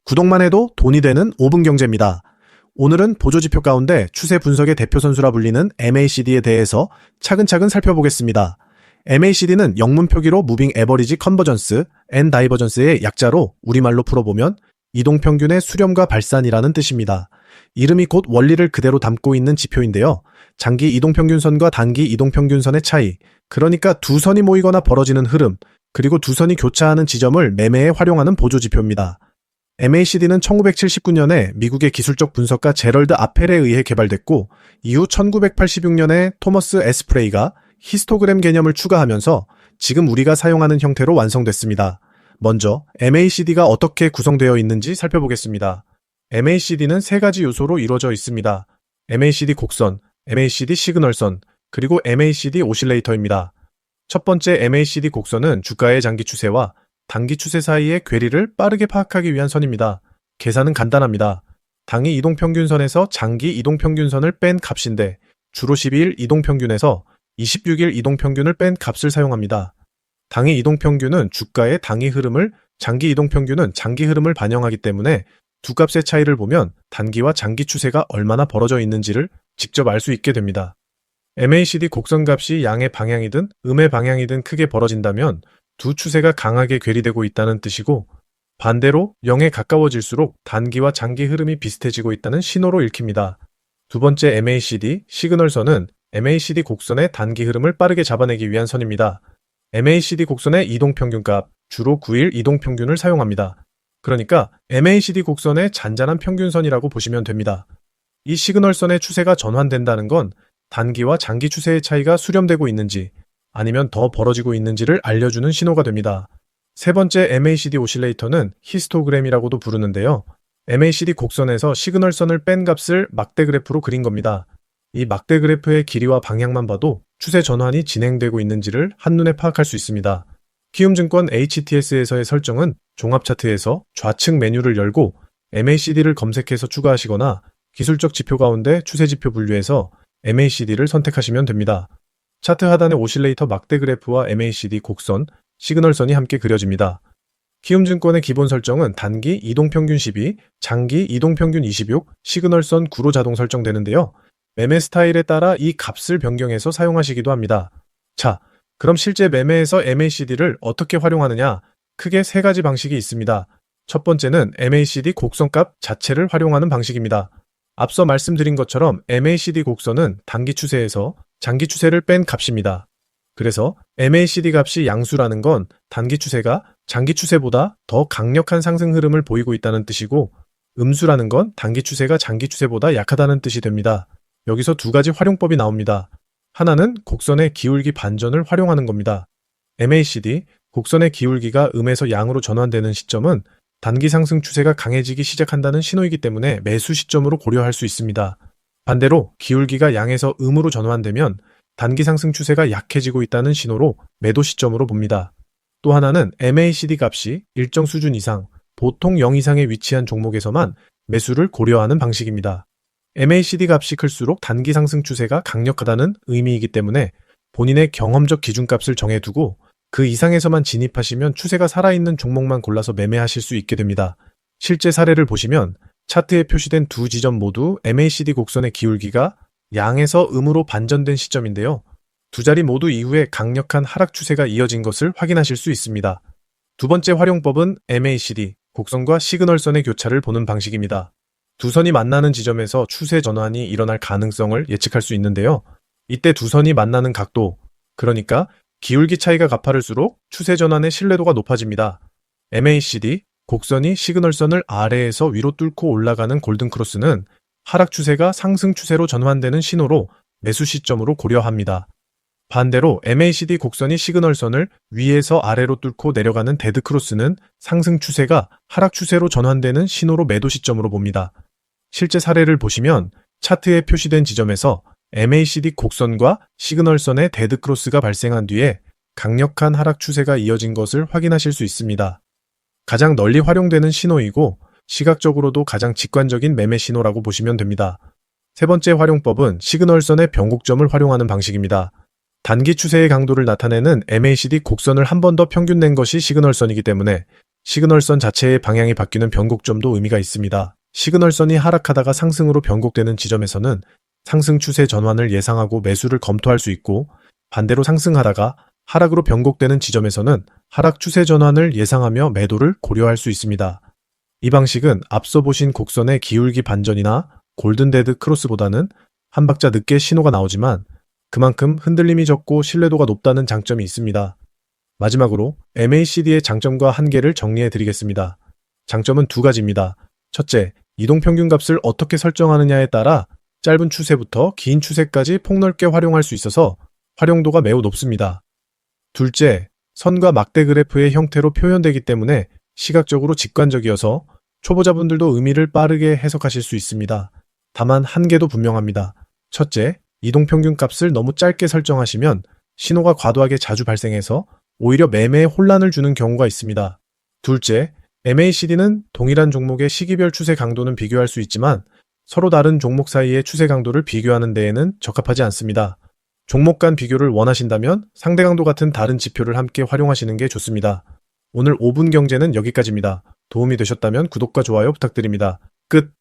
구독만 해도 돈이 되는 5분 경제입니다. 오늘은 보조지표 가운데 추세 분석의 대표 선수라 불리는 MACD에 대해서 차근차근 살펴보겠습니다. MACD는 영문 표기로 무빙 에버리지 컨버전스 앤 다이버전스의 약자로 우리말로 풀어보면 이동평균의 수렴과 발산이라는 뜻입니다. 이름이 곧 원리를 그대로 담고 있는 지표인데요. 장기 이동평균선과 단기 이동평균선의 차이, 그러니까 두 선이 모이거나 벌어지는 흐름, 그리고 두 선이 교차하는 지점을 매매에 활용하는 보조지표입니다. MACD는 1979년에 미국의 기술적 분석가 제럴드 아펠에 의해 개발됐고, 이후 1986년에 토머스 에스프레이가 히스토그램 개념을 추가하면서 지금 우리가 사용하는 형태로 완성됐습니다. 먼저 MACD가 어떻게 구성되어 있는지 살펴보겠습니다. MACD는 세 가지 요소로 이루어져 있습니다. MACD 곡선, MACD 시그널선, 그리고 MACD 오실레이터입니다. 첫 번째 MACD 곡선은 주가의 장기 추세와 단기 추세 사이의 괴리를 빠르게 파악하기 위한 선입니다. 계산은 간단합니다. 당일 이동평균선에서 장기 이동평균선을 뺀 값인데 주로 12일 이동평균에서 26일 이동평균을 뺀 값을 사용합니다. 당일 이동평균은 주가의 당일 흐름을, 장기 이동평균은 장기 흐름을 반영하기 때문에 두 값의 차이를 보면 단기와 장기 추세가 얼마나 벌어져 있는지를 직접 알 수 있게 됩니다. MACD 곡선 값이 양의 방향이든 음의 방향이든 크게 벌어진다면 두 추세가 강하게 괴리되고 있다는 뜻이고, 반대로 0에 가까워질수록 단기와 장기 흐름이 비슷해지고 있다는 신호로 읽힙니다. 두 번째 MACD 시그널선은 MACD 곡선의 단기 흐름을 빠르게 잡아내기 위한 선입니다. MACD 곡선의 이동평균값, 주로 9일 이동평균을 사용합니다. 그러니까 MACD 곡선의 잔잔한 평균선이라고 보시면 됩니다. 이 시그널선의 추세가 전환된다는 건 단기와 장기 추세의 차이가 수렴되고 있는지 아니면 더 벌어지고 있는지를 알려주는 신호가 됩니다. 세 번째 MACD 오실레이터는 히스토그램이라고도 부르는데요. MACD 곡선에서 시그널선을 뺀 값을 막대 그래프로 그린 겁니다. 이 막대 그래프의 길이와 방향만 봐도 추세 전환이 진행되고 있는지를 한눈에 파악할 수 있습니다. 키움증권 HTS에서의 설정은 종합 차트에서 좌측 메뉴를 열고 MACD를 검색해서 추가하시거나 기술적 지표 가운데 추세 지표 분류에서 MACD를 선택하시면 됩니다. 차트 하단의 오실레이터 막대 그래프와 MACD 곡선, 시그널선이 함께 그려집니다. 키움증권의 기본 설정은 단기 이동평균 12, 장기 이동평균 26, 시그널선 9로 자동 설정되는데요. 매매 스타일에 따라 이 값을 변경해서 사용하시기도 합니다. 자, 그럼 실제 매매에서 MACD를 어떻게 활용하느냐? 크게 세 가지 방식이 있습니다. 첫 번째는 MACD 곡선값 자체를 활용하는 방식입니다. 앞서 말씀드린 것처럼 MACD 곡선은 단기 추세에서 장기 추세를 뺀 값입니다. 그래서 MACD 값이 양수라는 건 단기 추세가 장기 추세보다 더 강력한 상승 흐름을 보이고 있다는 뜻이고, 음수라는 건 단기 추세가 장기 추세보다 약하다는 뜻이 됩니다. 여기서 두 가지 활용법이 나옵니다. 하나는 곡선의 기울기 반전을 활용하는 겁니다. MACD, 곡선의 기울기가 음에서 양으로 전환되는 시점은 단기 상승 추세가 강해지기 시작한다는 신호이기 때문에 매수 시점으로 고려할 수 있습니다. 반대로 기울기가 양에서 음으로 전환되면 단기 상승 추세가 약해지고 있다는 신호로 매도 시점으로 봅니다. 또 하나는 MACD 값이 일정 수준 이상, 보통 0 이상에 위치한 종목에서만 매수를 고려하는 방식입니다. MACD 값이 클수록 단기 상승 추세가 강력하다는 의미이기 때문에 본인의 경험적 기준값을 정해두고 그 이상에서만 진입하시면 추세가 살아있는 종목만 골라서 매매하실 수 있게 됩니다. 실제 사례를 보시면 차트에 표시된 두 지점 모두 MACD 곡선의 기울기가 양에서 음으로 반전된 시점인데요. 두 자리 모두 이후에 강력한 하락 추세가 이어진 것을 확인하실 수 있습니다. 두 번째 활용법은 MACD, 곡선과 시그널선의 교차를 보는 방식입니다. 두 선이 만나는 지점에서 추세 전환이 일어날 가능성을 예측할 수 있는데요. 이때 두 선이 만나는 각도, 그러니까 기울기 차이가 가파를수록 추세 전환의 신뢰도가 높아집니다. MACD, 곡선이 시그널선을 아래에서 위로 뚫고 올라가는 골든크로스는 하락 추세가 상승 추세로 전환되는 신호로 매수 시점으로 고려합니다. 반대로 MACD 곡선이 시그널선을 위에서 아래로 뚫고 내려가는 데드크로스는 상승 추세가 하락 추세로 전환되는 신호로 매도 시점으로 봅니다. 실제 사례를 보시면 차트에 표시된 지점에서 MACD 곡선과 시그널선의 데드크로스가 발생한 뒤에 강력한 하락 추세가 이어진 것을 확인하실 수 있습니다. 가장 널리 활용되는 신호이고 시각적으로도 가장 직관적인 매매 신호라고 보시면 됩니다. 세 번째 활용법은 시그널선의 변곡점을 활용하는 방식입니다. 단기 추세의 강도를 나타내는 MACD 곡선을 한 번 더 평균 낸 것이 시그널선이기 때문에 시그널선 자체의 방향이 바뀌는 변곡점도 의미가 있습니다. 시그널선이 하락하다가 상승으로 변곡되는 지점에서는 상승 추세 전환을 예상하고 매수를 검토할 수 있고, 반대로 상승하다가 하락으로 변곡되는 지점에서는 하락 추세 전환을 예상하며 매도를 고려할 수 있습니다. 이 방식은 앞서 보신 곡선의 기울기 반전이나 골든데드 크로스보다는 한 박자 늦게 신호가 나오지만 그만큼 흔들림이 적고 신뢰도가 높다는 장점이 있습니다. 마지막으로 MACD의 장점과 한계를 정리해 드리겠습니다. 장점은 두 가지입니다. 첫째, 이동평균값을 어떻게 설정하느냐에 따라 짧은 추세부터 긴 추세까지 폭넓게 활용할 수 있어서 활용도가 매우 높습니다. 둘째, 선과 막대 그래프의 형태로 표현되기 때문에 시각적으로 직관적이어서 초보자분들도 의미를 빠르게 해석하실 수 있습니다. 다만 한계도 분명합니다. 첫째, 이동평균값을 너무 짧게 설정하시면 신호가 과도하게 자주 발생해서 오히려 매매에 혼란을 주는 경우가 있습니다. 둘째, MACD는 동일한 종목의 시기별 추세 강도는 비교할 수 있지만 서로 다른 종목 사이의 추세 강도를 비교하는 데에는 적합하지 않습니다. 종목 간 비교를 원하신다면 상대 강도 같은 다른 지표를 함께 활용하시는 게 좋습니다. 오늘 5분 경제는 여기까지입니다. 도움이 되셨다면 구독과 좋아요 부탁드립니다. 끝.